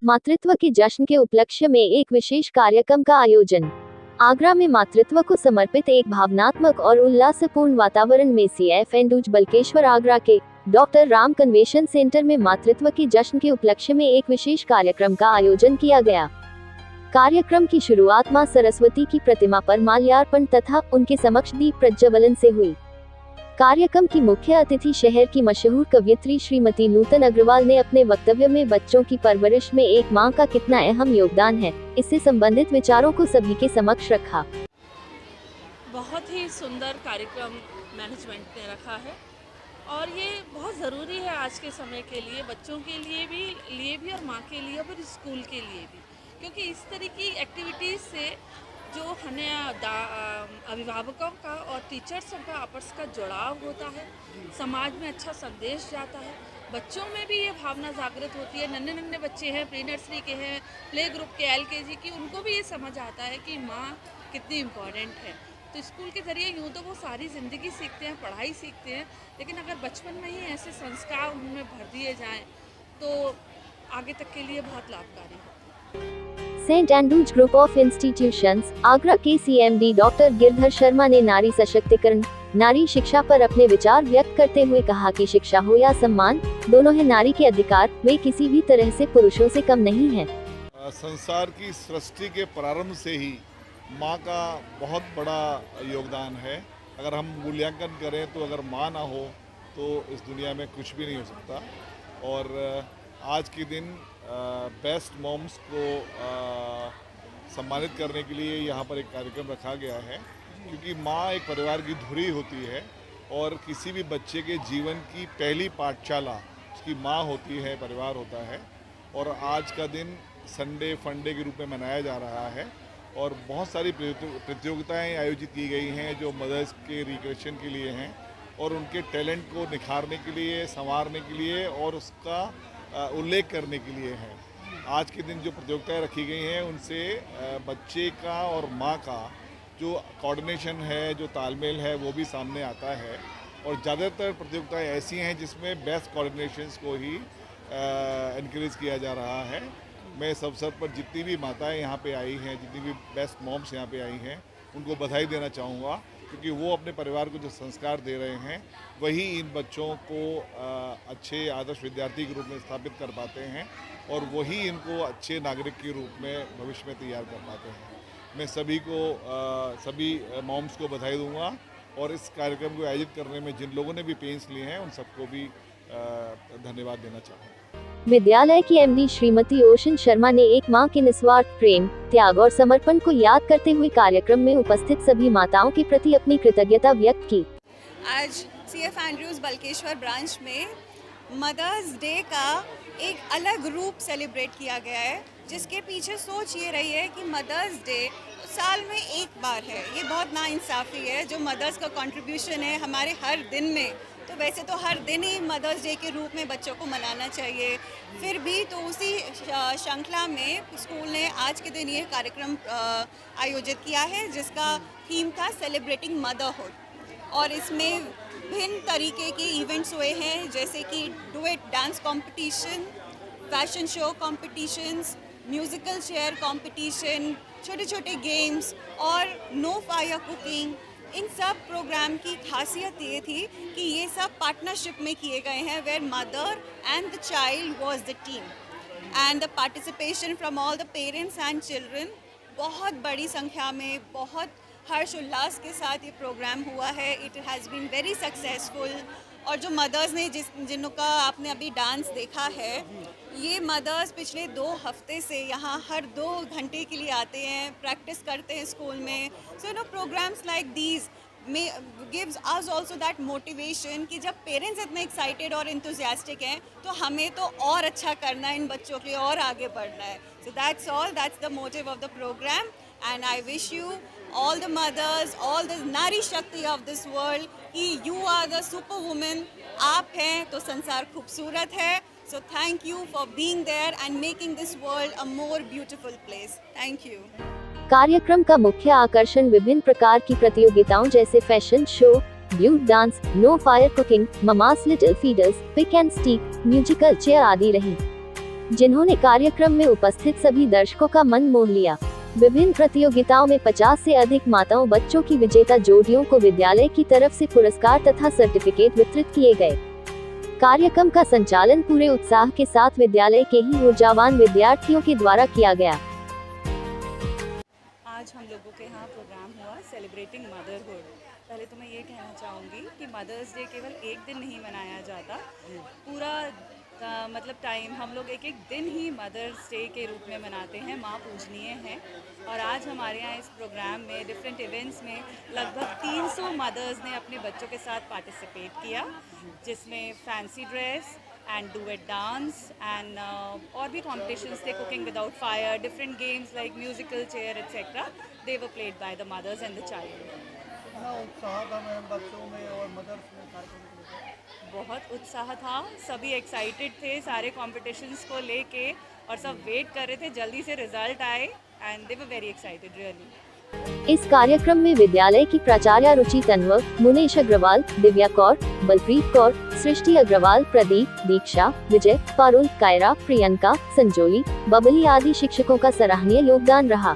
मातृत्व के जश्न के उपलक्ष्य में एक विशेष कार्यक्रम का आयोजन। आगरा में मातृत्व को समर्पित एक भावनात्मक और उल्लासपूर्ण वातावरण में CF एंडूज बल्केश्वर आगरा के डॉक्टर राम कन्वेंशन सेंटर में मातृत्व के जश्न के उपलक्ष्य में एक विशेष कार्यक्रम का आयोजन किया गया। कार्यक्रम की शुरुआत मां सरस्वती की प्रतिमा पर माल्यार्पण तथा उनके समक्ष दीप प्रज्वलन से हुई। कार्यक्रम की मुख्य अतिथि शहर की मशहूर कवयित्री श्रीमती नूतन अग्रवाल ने अपने वक्तव्य में बच्चों की परवरिश में एक मां का कितना अहम योगदान है, इससे संबंधित विचारों को सभी के समक्ष रखा। बहुत ही सुंदर कार्यक्रम मैनेजमेंट ने रखा है और ये बहुत ज़रूरी है आज के समय के लिए, बच्चों के लिए भी और माँ के लिए और स्कूल के लिए भी, क्योंकि इस तरह की एक्टिविटीज़ से जो हमें अभिभावकों का और टीचर्सों का आपस का जुड़ाव होता है, समाज में अच्छा संदेश जाता है, बच्चों में भी ये भावना जागृत होती है। नन्हे नन्हे बच्चे हैं, प्री नर्सरी के हैं, प्ले ग्रुप के, LKG की, उनको भी ये समझ आता है कि माँ कितनी इम्पोर्टेंट है। तो स्कूल के ज़रिए यूँ तो वो सारी ज़िंदगी सीखते हैं, पढ़ाई सीखते हैं, लेकिन अगर बचपन में ही ऐसे संस्कार उनमें भर दिए जाएँ तो आगे तक के लिए बहुत लाभकारी है। Saint Andrews group of institutions Agra के CMD डॉक्टर गिरधर शर्मा ने नारी सशक्तिकरण, नारी शिक्षा पर अपने विचार व्यक्त करते हुए कहा कि शिक्षा हो या सम्मान, दोनों है नारी के अधिकार, वे किसी भी तरह से पुरुषों से कम नहीं हैं। संसार की सृष्टि के प्रारंभ से ही माँ का बहुत बड़ा योगदान है। अगर हम मूल्यांकन करें तो अगर माँ ना हो तो इस दुनिया में कुछ भी नहीं हो सकता। और आज के दिन बेस्ट मॉम्स को सम्मानित करने के लिए यहाँ पर एक कार्यक्रम रखा गया है, क्योंकि माँ एक परिवार की धुरी होती है और किसी भी बच्चे के जीवन की पहली पाठशाला उसकी माँ होती है, परिवार होता है। और आज का दिन संडे फंडे के रूप में मनाया जा रहा है और बहुत सारी प्रतियोगिताएं आयोजित की गई हैं जो मदर्स के रिक्रिएशन के लिए हैं और उनके टैलेंट को निखारने के लिए, संवारने के लिए और उसका उल्लेख करने के लिए है। आज के दिन जो प्रतियोगिताएं रखी गई हैं उनसे बच्चे का और माँ का जो कोऑर्डिनेशन है, जो तालमेल है, वो भी सामने आता है। और ज़्यादातर प्रतियोगिताएं ऐसी हैं जिसमें बेस्ट कोऑर्डिनेशंस को ही इनकरेज किया जा रहा है। मैं इस अवसर पर जितनी भी माताएं यहाँ पे आई हैं, जितनी भी बेस्ट मॉम्स यहाँ पे आई हैं, उनको बधाई देना चाहूँगा, क्योंकि वो अपने परिवार को जो संस्कार दे रहे हैं वही इन बच्चों को अच्छे आदर्श विद्यार्थी के रूप में स्थापित कर पाते हैं और वही इनको अच्छे नागरिक के रूप में भविष्य में तैयार कर पाते हैं। मैं सभी मॉम्स को बधाई दूंगा और इस कार्यक्रम को आयोजित करने में जिन लोगों ने भी पेंस लिए हैं उन सबको भी धन्यवाद देना चाहूँगा। विद्यालय की MD श्रीमती ओशन शर्मा ने एक मां के निस्वार्थ प्रेम, त्याग और समर्पण को याद करते हुए कार्यक्रम में उपस्थित सभी माताओं के प्रति अपनी कृतज्ञता व्यक्त की। आज CF एंड्रूज बल्केश्वर ब्रांच में मदर्स डे का एक अलग रूप सेलिब्रेट किया गया है, जिसके पीछे सोच ये रही है कि मदर्स डे साल में एक बार है। ये बहुत नाइंसाफ़ी है जो मदर्स का कंट्रीब्यूशन है हमारे हर दिन में। तो वैसे तो हर दिन ही मदर्स डे के रूप में बच्चों को मनाना चाहिए, फिर भी तो उसी श्रृंखला में स्कूल ने आज के दिन ये कार्यक्रम आयोजित किया है, जिसका थीम था सेलिब्रेटिंग मदरहुड। और इसमें भिन्न तरीके के इवेंट्स हुए हैं, जैसे कि duet dance competition, fashion show competitions, musical chair competition, छोटे छोटे गेम्स और नो फायर कुकिंग। इन सब प्रोग्राम की खासियत ये थी कि ये सब पार्टनरशिप में किए गए हैं, where mother and the child was the team and the participation from all the parents and children. बहुत बड़ी संख्या में, बहुत हर्ष उल्लास के साथ ये प्रोग्राम हुआ है। It has been very successful. और जो मदर्स ने जिनका आपने अभी डांस देखा है, ये मदर्स पिछले 2 हफ्ते से यहाँ हर 2 घंटे के लिए आते हैं, प्रैक्टिस करते हैं स्कूल में। So programmes like these gives us also that motivation कि जब पेरेंट्स इतने एक्साइटेड और इंथुजियास्टिक हैं तो हमें तो और अच्छा करना है, इन बच्चों के लिए और आगे बढ़ना है। So that's all, that's the motive of the programme and I wish you all the mothers, all the नारी शक्ति of this world कि you are the superwoman। आप हैं तो संसार खूबसूरत है। So thank you for being there and making this world a more beautiful place. Thank you. कार्यक्रम का मुख्य आकर्षण विभिन्न प्रकार की प्रतियोगिताओं जैसे fashion show, duet dance, no fire cooking, mama's little feeders, pick and stick, musical chair आदि रही। जिन्होंने कार्यक्रम में उपस्थित सभी दर्शकों का मन मोह लिया। विभिन्न प्रतियोगिताओं में 50 से अधिक माताओं बच्चों की विजेता जोड़ियों को विद्यालय की तरफ से पुरस्कार तथा सर्टिफिकेट वितरित किए गए। कार्यक्रम का संचालन पूरे उत्साह के साथ विद्यालय के ही ऊर्जावान विद्यार्थियों के द्वारा किया गया। आज हम लोगों के यहाँ प्रोग्राम हुआ सेलिब्रेटिंग मदरहुड। पहले तो मैं ये कहना चाहूँगी कि मदर्स डे केवल एक दिन नहीं मनाया जाता, पूरा मतलब टाइम हम लोग एक एक दिन ही मदर्स डे के रूप में मनाते हैं। माँ पूजनीय है और आज हमारे यहाँ इस प्रोग्राम में डिफरेंट इवेंट्स में लगभग 300 मदर्स ने अपने बच्चों के साथ पार्टिसिपेट किया, जिसमें fancy dress and duet dance and और भी कॉम्पिटिशन्स थे, cooking without fire, different games like musical chair etcetera, they were played by the mothers and the child. उत्साह था मैम बच्चों में और मदर्स में कार्यक्रम को लेकर? बहुत उत्साह था, सभी एक्साइटेड थे सारे कॉम्पिटिशन्स को लेके और सब वेट कर रहे थे जल्दी से रिजल्ट आए and they were very excited really. इस कार्यक्रम में विद्यालय की प्राचार्य रुचि तन्वर, मुनेश अग्रवाल, दिव्या कौर, बलप्रीत कौर, सृष्टि अग्रवाल, प्रदीप, दीक्षा, विजय, पारुल, कायरा, प्रियंका, संजोली, बबली आदि शिक्षकों का सराहनीय योगदान रहा।